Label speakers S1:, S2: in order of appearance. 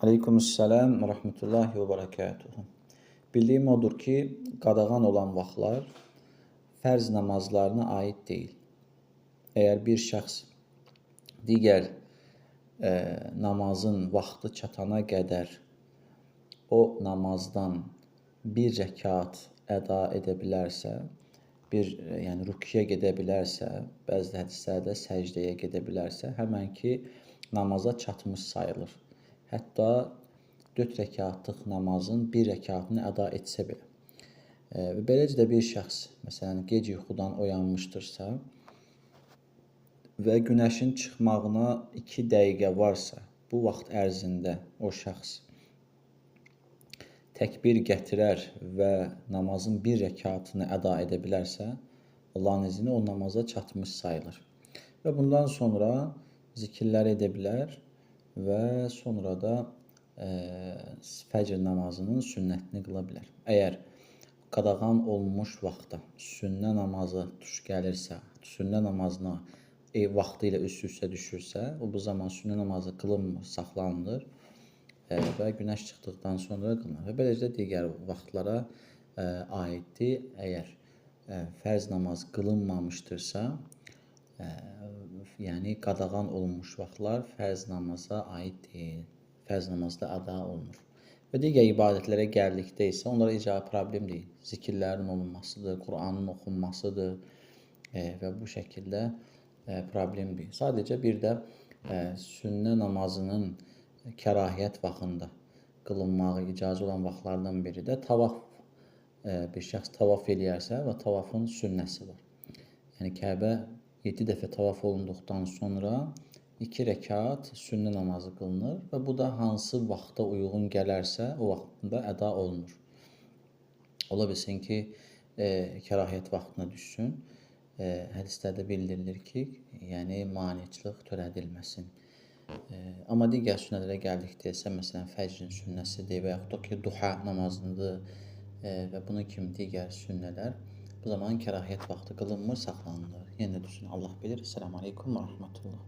S1: Aleykümselam və rəhmətullahi və bərəkətuhu. Bildiyim odur ki, qadağan olan vaxtlar fərz namazlarına aid deyil. Əgər bir şəxs digər namazın vaxtı çatana qədər o namazdan bir rəkat əda edə bilərsə, yəni rüküyə gedə bilərsə, bəzi hədislərdə səcdəyə gedə bilərsə, həmən ki, namaza çatmış sayılır. Hətta 4 rəkatlıq namazın 1 rəkatını əda etsə belə. Və beləcə də bir şəxs, məsələn, gec yuxudan oyanmışdırsa və günəşin çıxmağına 2 dəqiqə varsa, bu vaxt ərzində o şəxs təkbir gətirər və namazın 1 rəkatını əda edə bilərsə, Allahın izni o namaza çatmış sayılır. Və bundan sonra zikirlər edə bilər və sonra da fəcr namazının sünnətini qıla bilər. Əgər qadağan olunmuş vaxtda sünnə namazı tuş gəlirsə, sünnə namazına vaxtı ilə üst-üstə düşürsə, bu zaman sünnə namazı qılınmır, saxlanılır və günəş çıxdıqdan sonra qılınır. Və beləcə də digər vaxtlara aiddir. Əgər fərz namaz qılınmamışdırsa, yəni qadağan olunmuş vaxtlar fərz namaza aid deyil. Fərz namazda əda olunur. Və digər ibadətlərə gəldikdə isə onlara icra problem deyil. Zikirlərin olunmasıdır, Quranın oxunmasıdır və bu şəkildə problem deyil. Sadəcə bir də sünnə namazının kərahiyyət vaxtında qılınmağı icazə olan vaxtlardan biri də tavaf. Bir şəxs tavaf eləyərsə və tavafın sünnəsi var. Yəni Kəbə 7 dəfə tavaf olunduqdan sonra 2 rəkat sünnə namazı qılınır və bu da hansı vaxta uyğun gələrsə, o vaxtında əda olunur. Ola bilsin ki, kərahiyyət vaxtına düşsün. Hədislərdə bildirilir ki, yəni maneçilik törədilməsin. Amma digər sünnələrə gəldikdə isə, məsələn, fəcrin sünnəsidir və yaxud da ki, duha namazıdır və bunun kimi digər sünnələr bu zaman kərahiyyət vaxtı qılınmır, saxlanılır. Yenə də düşün, Allah bilir. Selamun aleyküm və rəhmətullah.